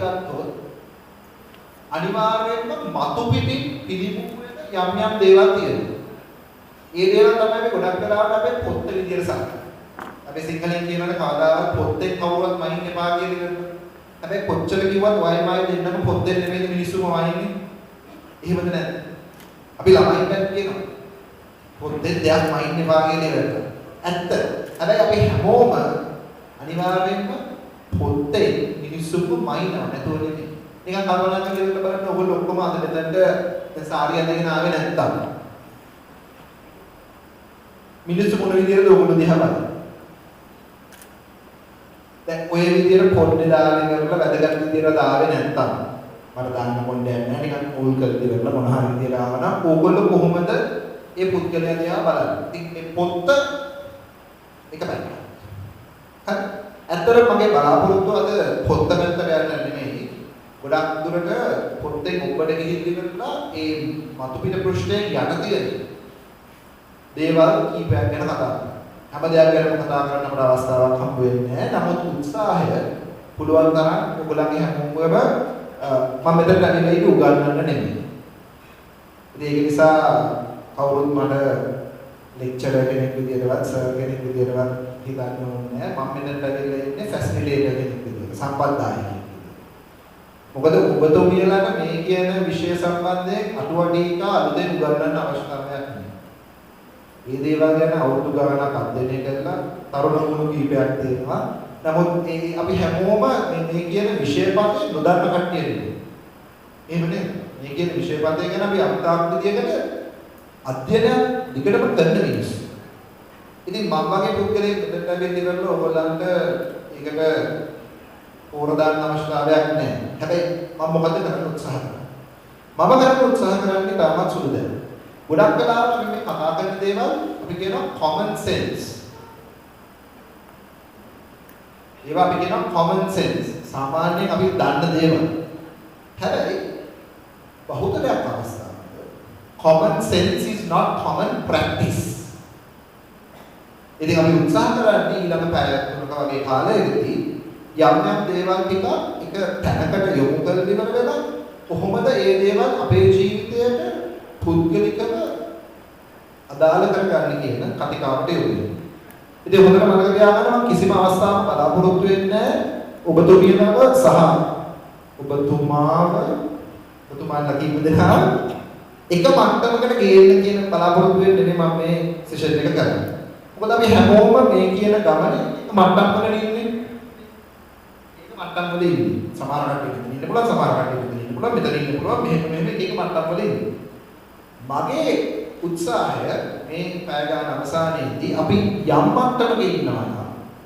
පිළිගත්තොත් අනිවාර්යයෙන්ම මතු පිටින් පිළිබු වෙන යම් දේවල් තියෙනවා. ඒ දේවල් තමයි අපි ගොඩක් වෙලාවට අපේ පොත් විදියට සලකන්නේ. අපි සිංහලෙන් කියනවානේ කවදාවත් පොත්තෙන් කවුරුවත් මයින් එපා කියන එක. හැබැයි කොච්චර කිව්වත් වයමයි දෙන්නම පොත්තෙන් නෙමෙයි මිනිස්සුම වයින්නේ. එහෙමද නැද්ද? අපි ළමයින් දැන් කියනවා පොත්තෙන් දෙයක් මයින් එපා කියන එක. ඇත්ත. හැබැයි අපි හැමෝම අනිවාර්යයෙන්ම පොත්තේ මිනිස්සුන්ව මයින්නවා නැතුව නෙමෙයි. නිකන් කල්පනා කරලා බලන්න ඔයගොල්ලෝ ඔක්කොම අද මෙතනට සාරිය අඳගෙන ආවේ නැත්තම් මිනිස්සු මොන විදියටද ඔයගොල්ලෝ දිහා බලන්නේ? දැන් ඔය විදියට පොඩ්ඩේ දාගෙන කරලා වැදගත් විදියට දාවේ නැත්තම් මට දාන්න පොඩ්ඩයක් නැහැ නිකන් ඕල් කරලා ඉවරලා මොන හරි විදියට ආවනම් ඕගොල්ලෝ කොහොමද ඒ පුද්ගලයා දිහා බලන්නේ? ඉතින් මේ පොත්ත එක පැත්තක්. හරි. ඇත්තටම මගේ බලාපොරොත්තුව අද පොත්ත පැත්තට යන්න නෙමෙයි. ගොඩක් දුරට පොත්තෙන් ඔබට ගිහින් ඉවරලා ඒ මතුපිට පෘෂ්ඨයෙන් යට තියෙන දේවල් කීපයක් ගැන කතා කරනවා. හැම දෙයක් ගැනම කතා කරන්න අපට අවස්ථාවක් හම්බ වෙන්නේ නැහැ. නමුත් උත්සාහය පුළුවන් තරම් ඔයගොල්ලන්ගේ හැමෝම මම මෙතන ඇවිල්ලා ඉන්නේ උගන්වන්න නෙමෙයි. ඒක නිසා කවුරුත් මට ලෙක්චරර් කෙනෙක් විදියටවත් සර් කෙනෙක් විදියටවත් හිතන්න ඕනේ නැහැ. මම මෙතන ඇවිල්ලා ඉන්නේ ෆැසිලිටේටර් කෙනෙක් විදියට, සම්පත්දායකයෙක්. මොකද ඔබතුමියලාට මේ කියන විෂය සම්බන්ධයෙන් අටුවටීකා අලුතෙන් උගන්වන්න අවශ්‍යතාවයක් නැහැ. මේ දේවල් ගැන අවුරුදු ගණනක් අධ්‍යයනය කරලා තරුණ වුණු කීපයක් තියෙනවා. නමුත් අපි හැමෝම මේ කියන විෂය පතේ නොදන්න කට්ටිය නෙවෙයි. එහෙම නේද? මේ කියන විෂය පතේ ගැන අපි අර්ථාත් විදියකට අධ්‍යයනයක් දිගටම කරන්න මිනිස්සු. ඉතින් මම වගේ පුද්ගලයෙක් දෙන්නගෙන් ඉවරලා ඔයගොල්ලන්ට ඒකට ඕන දාන්න අවශ්‍යතාවයක් නැහැ. හැබැයි මම මොකද කරන්න උත්සාහ කරන්නේ? මම කරන්න උත්සාහ කරන්නේ තාමත් සුළු දෙයක්. ගොඩක් වෙලාවට අපි මේ කතා කරන දේවල් අපි කියනවා common sense. ඒවා අපි කියනවා common sense. සාමාන්‍යයෙන් අපි දන්න දේවල්. හැබැයි බහුතරයක් අවස්ථාවක common sense is not common practice. ඉතින් අපි උත්සාහ කරන්නේ ඊළඟ පැය තුනක වගේ කාලයකදී යම් දේවල් ටික එක තැනකට යොමු කරලා ඉවර වෙලා කොහොමද මේ දේවල් අපේ ජීවිතයට පුද්ගලිකව අදාළ කරගන්නේ කියන කතිකාවට යොමු වෙනවා. ඉතින් හොඳට මතක තියාගන්න මම කිසිම අවස්ථාවක බලාපොරොත්තු වෙන්නේ ඔබතුමියනව සහ ඔබතුමාලා කීප දෙනා එක මට්ටමකට ගේන්න කියන බලාපොරොත්තු වෙන්නේ මම මේ සෙෂන් එක කරන්නේ. මොකද අපි හැමෝම මේ කියන ගමනේ මට්ටම්වල ඉන්නේ. මට්ටම් වල ඉන්නේ. සමහර කට්ටිය ඉන්න පුළුවන්, සමහර කට්ටිය ඉන්න පුළුවන්, මෙතන ඉන්න පුළුවන්, මෙහෙම එක මට්ටම් වල ඉන්නේ. මගේ උත්සාහය මේ පැය ගන්න අවසානයේදී අපි යම් මට්ටමක ඉන්නවා නම්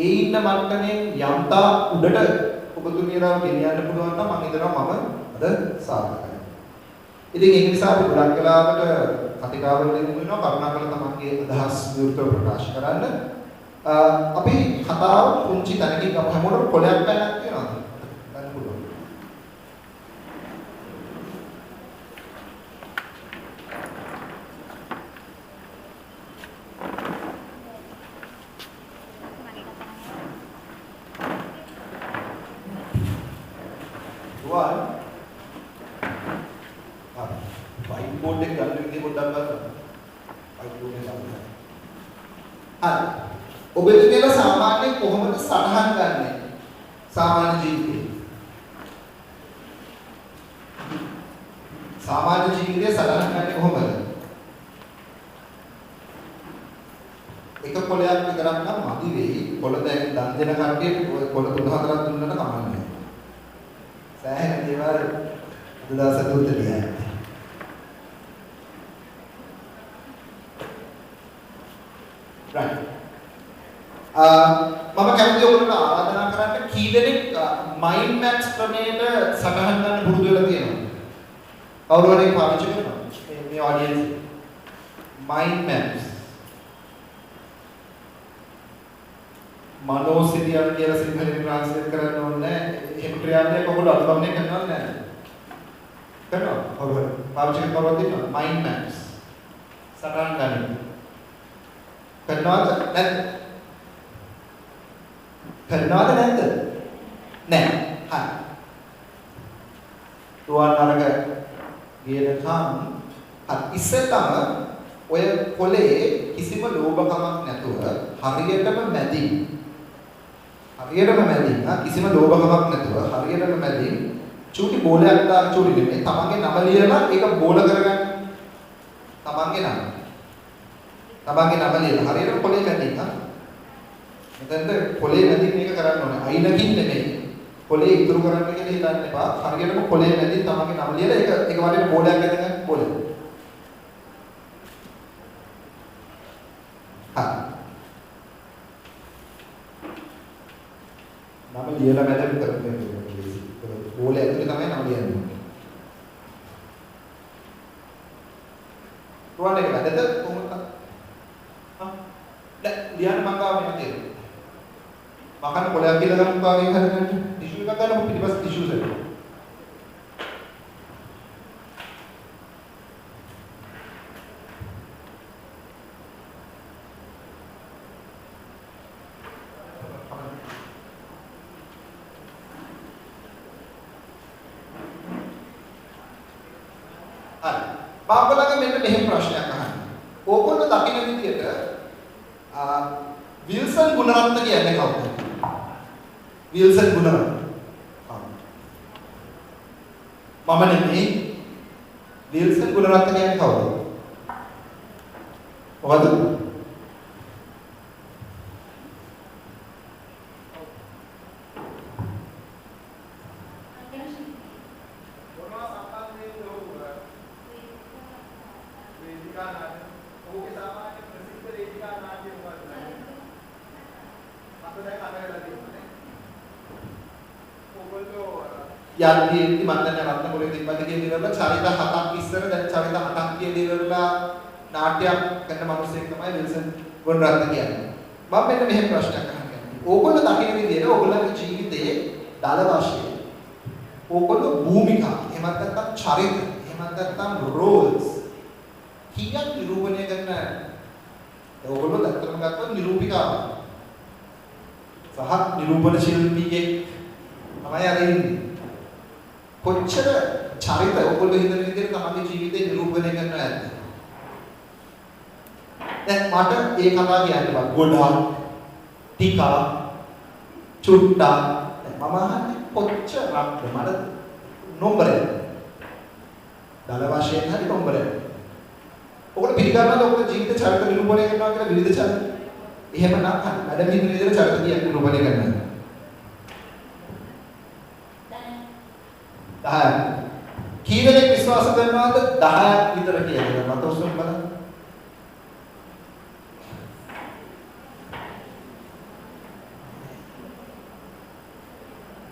ඒ ඉන්න මට්ටමෙන් යම්තා උඩට ඔබතුමියලා ගෙනියන්න පුළුවන් නම් මම හිතනවා මම අද සාර්ථකයි. ඉතින් ඒක නිසා අපි ගොඩක් වෙලාවට කතිකාවල දෙමු වෙනවා කරුණාකරලා තමන්ගේ අදහස් විවෘතව ප්‍රකාශ කරන්න. අපි කතාව පුංචි තැනකින් අප හැමෝටම කොලයක් පැනක් තියෙනවා. ගන්න පුළුවන්. white board එක ගන්න විදිහ පොඩ්ඩක් බලන්න. white board එක ගන්න. හරි. ඔබතුමියලා සාමාන්‍යයෙන් කොහොමද සටහන් ගන්නෙ? සාමාන්‍ය ජීවිතේ. සාමාන්‍ය ජීවිතේ සටහන් ගන්නෙ කොහොමද? එක කොලයක් විතරක් නම් මදි වෙයි. කොළ දැන් දන් දෙන කට්ටියට කොළ 3-4ක් දුන්නට කමක් නැහැ. සෑහෙන දේවල් දවසට උත්තරියයි. right. මම කැමති ඔයගොල්ලන්ට ආරාධනා කරන්න කී දෙනෙක් mind maps ක්‍රමයට සටහන් ගන්න පුරුදු වෙලා තියෙනවද? කවුරු හරි පාවිච්චි කරනවද? මේ audience mind maps. මනෝසිරියල් කියලා සිංහලෙන් ට්‍රාන්ස්ලේට් කරන්න ඕනේ. එහෙම ක්‍රියාවලියක් ඔයගොල්ලෝ අනුගමනය කරනවද නැද්ද? කරනවා. ඔයගොල්ලෝ පාවිච්චි කරනවද තියෙනවද? mind maps. සටහන් ගන්න. කරනවද නැද්ද? කරනවද නැද්ද? නැහැ. හරි. රුවන් අරග ගියනකම් ඉස්සෙල්ලාම ඔය කොලේ කිසිම ලෝභකමක් නැතුව හරියටම මැදි කිසිම ලෝභකමක් නැතුව හරියටම මැදි චූටි බෝලයක් දාන චූටි නෙමෙයි තමන්ගේ නම ලියලා ඒක බෝල කරගන්න තමන්ගේ නම ලියලා හරියටම කොලේ මැදි මෙතනද කොලේ මැදි මේක කරන්න ඕනේ අයිනකින් නෙමෙයි කොලේ ඉතුරු කරන්න කියලා හිතන්න එපා හරියටම කොලේ මැදි තමන්ගේ නම ලියලා ඒක වගේ බෝලයක් ගන්න බෝලයක් නම ලියලා මැදට කරන්නේ ඕලේ ඇතුලේ තමයි නම ලියන්නේ. රුවන් එක මැදට කොහොමද? ලියන්න මං ගාව මෙහෙම තියෙනවා. මකන්න කොලයක් කියලා ගන්න කාගේ හරියට ටිෂු එකක් ගන්න පිටිපස්ස ටිෂුස් එක. බාබලගේ මෙන්න මෙහෙම ප්‍රශ්නයක් අහන්න. ඕගොල්ලෝ දකින්න විදියට විල්සන් ගුණරත්න කියන්නේ කවුද? විල්සන් ගුණරත්න. මම නෙමෙයි. විල්සන් ගුණරත්න කියන්නේ කවුද? මොකද? යන්නේ මම දැන් රත්න පොලේ තිබ්බද කියන දේවල් චරිත 7ක් ඉස්සර දැන් චරිත 8ක් කියන දේවල් නාට්‍යයක් කරන මිනිස්සෙක් තමයි විල්සන් ගුණරත්න කියන්නේ. මම මෙන්න මෙහෙම ප්‍රශ්නයක් අහන්නේ. ඕගොල්ලෝ දකින විදිහට ඕගොල්ලෝගේ ජීවිතයේ දල වශයෙන් ඕගොල්ලෝ භූමිකා එහෙම නැත්නම් චරිත එහෙම නැත්නම් රෝල්ස් කීයක් නිරූපණය කරන ඕගොල්ලෝ දැක්කම ගත්තොත් නිරූපිකාවක් සහ නිරූපණ ශිල්පියෙක් තමයි අර ඉන්නේ. කොච්චර චරිත ඔයගොල්ලෝ හිතන විදිහට තමන්ගේ ජීවිතේ නිරූපණය කරනවා ඇද්ද? දැන් මට ඒ කතාව කියන්න බෑ. ගොඩක් ටික චුට්ටක් මම අහන්නේ කොච්චරක්ද මට නම්බරයක්. දල වශයෙන් හරි නම්බරයක්. ඔයගොල්ලෝ පිළිගන්නවද ඔයගොල්ලෝ ජීවිත චරිත නිරූපණය කරනවා කියලා විවිධ චරිත? එහෙම නම් වැඩ හිතන විදිහට චරිත කියන්නේ නිරූපණය කරනවා. 10. කී දෙනෙක් විශ්වාස කරනවද 10ක් විතර කියලා? මට උසම බලන්න.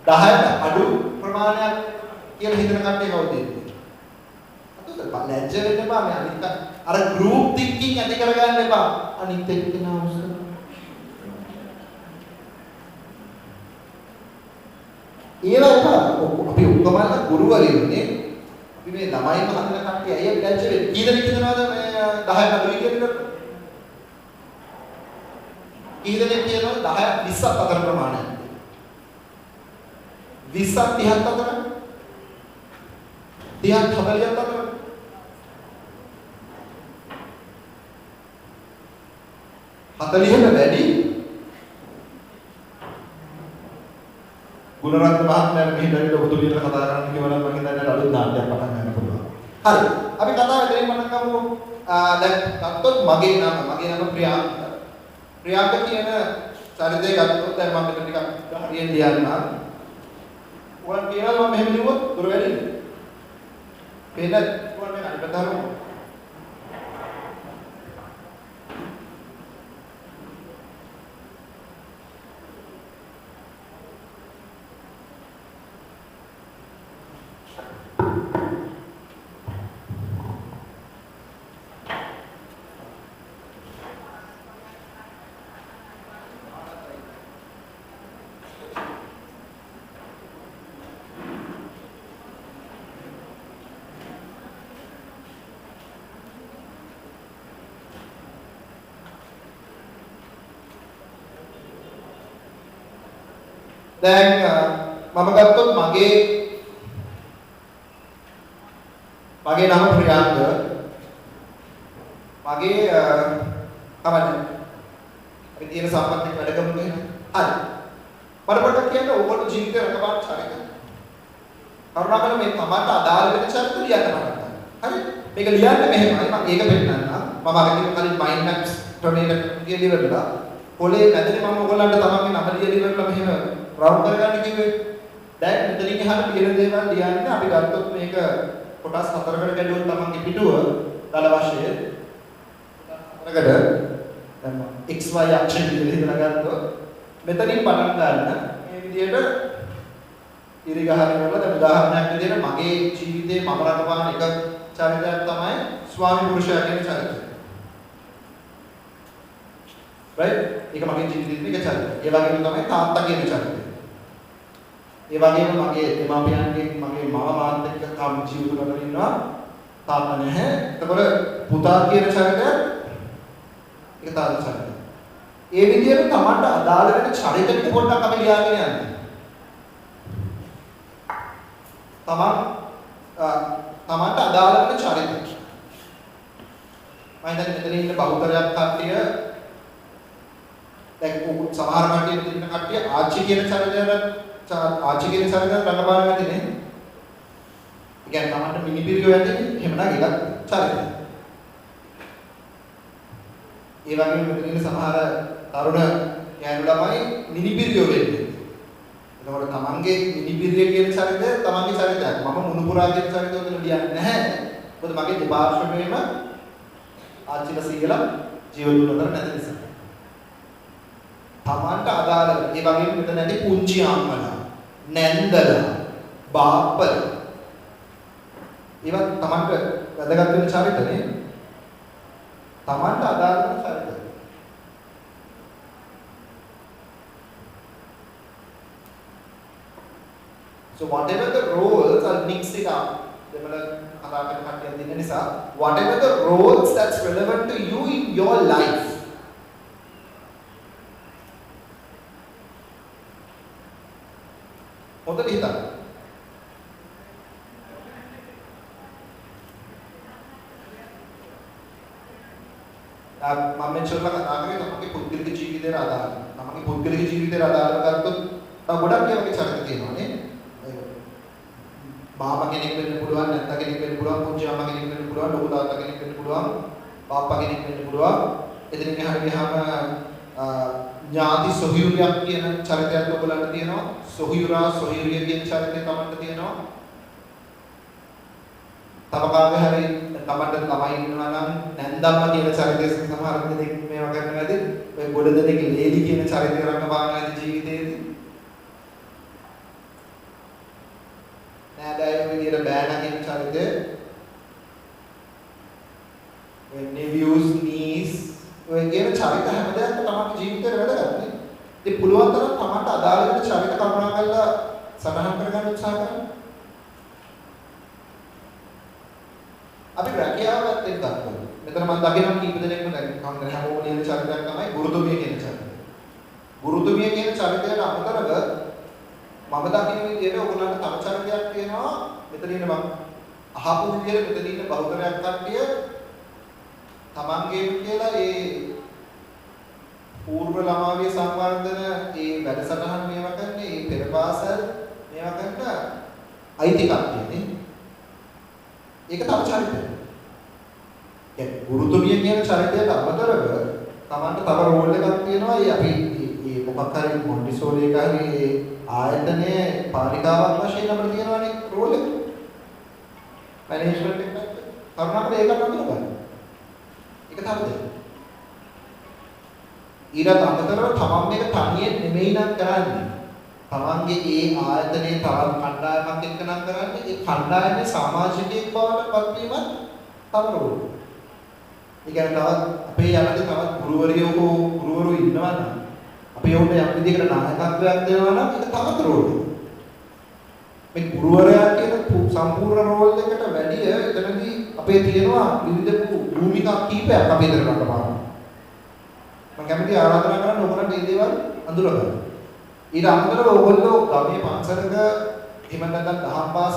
10ට අඩු ප්‍රමාණයක් කියලා හිතන කට්ටිය කවුද ඉන්නේ? අතොත් ලැජ්ජ වෙන්න එපා මේ අනිත් අර ගෲප් තින්කින් ඇති කරගන්න එපා. අනිත් එක්කෙනා උසම ඒවා අපි උගමන ගුරුවරයෙන්නේ අපි මේ ළමයිම හදන කට්ටිය අයිය ලැජ්ජ වෙන්නේ. කී දෙනෙක් හිතනවද මේ 10ට අඩුයි කියලා? කී දෙනෙක් කියනවද 10 20ක් අතර ප්‍රමාණයක්? 20ක් 30ක් අතර 30ක් 40ක් අතර හතලිහෙම වැඩි ගුණරත්න මහත්මයාට මෙහෙට ඇවිල්ලා ඔබතුමියට කතා කරන්න කිව්වනම් මම හිතන්නේ අලුත් නාට්‍යයක් පටන් ගන්න පුළුවන්. හරි. අපි කතාව දෙලින් මතක් කරමු. දැන් ගත්තොත් මගේ නම ප්‍රියාංක. ප්‍රියාංක කියන චරිතය ගත්තොත් දැන් මම මෙතන ටිකක් හරියෙන් ලියන්නම්. ඔයන් කියනවා මම මෙහෙම ලිව්වොත් දුර වැඩිද? පේනද? ඔයන් මේ අනිත් පැත්තට හරවමු. දැන් මම ගත්තොත් මගේ මගේ නම ප්‍රියාංග. මගේ කවන්නේ. අපි තියෙන සම්පත්තිය වැඩ කරමු නේද? හරි. මට පොඩ්ඩක් කියන්න ඕගොල්ලෝ ජීවිතේ රඟපාන චරිත. කරුණාකරලා මේ තමන්ට අදාළ වෙන චරිත ලියන්න බලන්න. හරි. මේක ලියන්න මෙහෙමයි මම ඒක පෙන්නන්නම්. මම අර කලින් මයින්ඩ් මැප්ස් ක්‍රමයට කියලා ඉවරලා පොලේ මැදදී මම ඔයගොල්ලන්ට තමන්ගේ නම ලියලා ඉවරලා මෙහෙම රවුන්ඩ් කරගන්න කිව්වේ. දැන් මෙතනින් එහාට ලියන දේවල් ලියන්න අපි ගත්තොත් මේක කොටස් 4කට ගැලුවොත් තමන්ගේ පිටුව දල වශයෙන් හතරකට දැන් XY අක්ෂර විදිහට හිතලා ගත්තොත් මෙතනින් පටන් ගන්න මේ විදිහට ඉරිගහන කරලා දැන් උදාහරණයක් විදිහට මගේ ජීවිතේ මම රඟපාන එක චරිතයක් තමයි ස්වාමි පුරුෂයා කියන චරිතය. right? ඒක මගේ ජීවිතේ එක චරිතය. ඒ වගේම තමයි තාත්තා කියන චරිතය. ඒ වගේම මගේ දෙමාපියන්ගේ මගේ මව මාත් එක්ක තාම ජීවිත කරගෙන ඉන්නවා. තාත්තා නැහැ. එතකොට පුතා කියන චරිතය ඒක තාත්තා චරිතය. ඒ විදිහට තමන්ට අදාළ වෙන චරිත ටික පොඩ්ඩක් අපි ලියාගෙන යන්න. තමන්ට අදාළ වෙන චරිත. මම හිතන්නේ මෙතන ඉන්න බහුතරයක් කට්ටිය දැන් සමහර කට්ටිය මෙතන ඉන්න කට්ටිය ආච්චි කියන චරිතය රඟපාන වෙන්නේ. ඒ කියන්නේ තමන්ට මිනිපිරියෝ ඇතිනේ. එහෙමනම් ඒක චරිතය. ඒ වගේම මෙතන ඉන්න සමහර තරුණ යෑනු ළමයි මිනිපිරියෝ වෙන්නේ. එතකොට තමන්ගේ මිනිපිරිය කියන චරිතය තමන්ගේ චරිතයක්. මම මුණුපුරා කියන චරිතය උදේ ලියන්නේ නැහැ. මොකද මගේ දෙපාර්ශ්වයේම ආච්චිලා සීයලා ජීවත් වුණා නැති නිසා. තමන්ට අදාළ ඒ වගේම මෙතන ඇති පුංචි අම්මලා, නැන්දලා, බාප්පලා. ඒවත් තමන්ට වැදගත් වෙන චරිතනේ. තමන්ට අදාළ වෙන චරිත. So whatever the roles, I'll mix it up. Whatever the roles that's relevant to you in your life. හොඳට හිතන්න. මම මෙච්චරලා කතා කරේ තමන්ගේ පුද්ගලික ජීවිතේට අදාළව. තමන්ගේ පුද්ගලික ජීවිතේට අදාළව ගත්තොත් තව ගොඩක් ඒවාගේ චරිත තියෙනවා නේ. මාමා කෙනෙක් වෙන්න පුළුවන්, නැත්නම් කෙනෙක් වෙන්න පුළුවන්, පුංචි අම්මා කෙනෙක් වෙන්න පුළුවන්, ලොකු තාත්තා කෙනෙක් වෙන්න පුළුවන්, බාප්පා කෙනෙක් වෙන්න පුළුවන්. එදිනෙක එහාට ගියාම ඥාති සොහියුරියක් කියන චරිතයක් ඔයගොල්ලන්ට තියෙනවා. සොහියුරා සොහියුරිය කියන චරිතය තමන්ට තියෙනවා. තව කාගේ හරි තමන්ට ළමයි ඉන්නවා නම් නැන්දම්මා කියන චරිතය සමහර දෙනෙක් මේවා කරන්න ඇති. ඔය ගොඩ දෙනෙක් ලේඩි කියන චරිතය රඟපාන ඇති ජීවිතේදී. නෑදෑයෝ විදියට බෑනා කියන චරිතය. ඔය nephews, niece ඔය කියන චරිත හැමදාම තමන්ගේ ජීවිතේට වැදගත් නේ. ඉතින් පුළුවන් තරම් තමන්ට අදාළ වෙන චරිත කල්පනා කරලා සටහන් කරගන්න උත්සාහ කරන්න. අපි රැකියාවත් එක්ක ගන්නවා. මෙතන මම දකිනවා කීප දෙනෙක්ම දැන් කන්දර හැමෝම ලියන චරිතයක් තමයි ගුරුතුමිය කියන චරිතය. ගුරුතුමිය කියන චරිතයට අමතරව මම දකින විදිහට ඔයගොල්ලන්ට තව චරිතයක් තියෙනවා. මෙතන ඉන්න මම අහපු විදිහට මෙතන ඉන්න බහුතරයක් කට්ටිය තමන්ගේ කියලා ඒ පූර්ව ළමාවිය සංවර්ධන ඒ වැඩසටහන් මේවා කරන්නේ ඒ පෙරපාසල් මේවා කරන අයිති කට්ටියනේ. ඒක තව චරිතයක්. ඒ ගුරුතුමිය කියන චරිතයට අමතරව තමන්ට තව රෝල් එකක් තියෙනවා. ඒ අපි මේ මොකක් හරි මොන්ටිසෝරි එක හරි ඒ ආයතනයේ පාරිකාවක් වශයෙන් අපිට තියෙනවානේ රෝල් එක. මැනේජ්මන්ට් එකක්. කරුණාකර ඒක නඳුනගන්න. ඒක තමයි. ඊට අමතරව තමන් මේක තනියෙන් නෙමෙයි නම් කරන්නේ. තමන්ගේ ඒ ආයතනයේ තවත් කණ්ඩායමක් එක්ක නම් කරන්නේ. ඒ කණ්ඩායමේ සමාජිකයෙක් බවට පත්වීමත් තමරෝ. ඒ කියන්නේ තවත් අපේ යටතේ තවත් ගුරුවරු ඉන්නවා නම් අපි උන්ට යම් විදිහකට නායකත්වයක් දෙනවා නම් ඒක තමතරෝ. මේ ගුරුවරයා කියන සම්පූර්ණ රෝල් එකට වැඩිය එතනදී අපේ තියෙනවා විවිධ භූමිකා කීපයක් අපේ ඉදිරියට ගන්නවා. මම කැමති ආරාධනා කරන්න ඔයගොල්ලන්ට මේ දේවල් අඳුර ගන්න. ඊට අමතරව ඔයගොල්ලෝ ගමේ පන්සලක එහෙම නැත්නම් දහම් පාසල්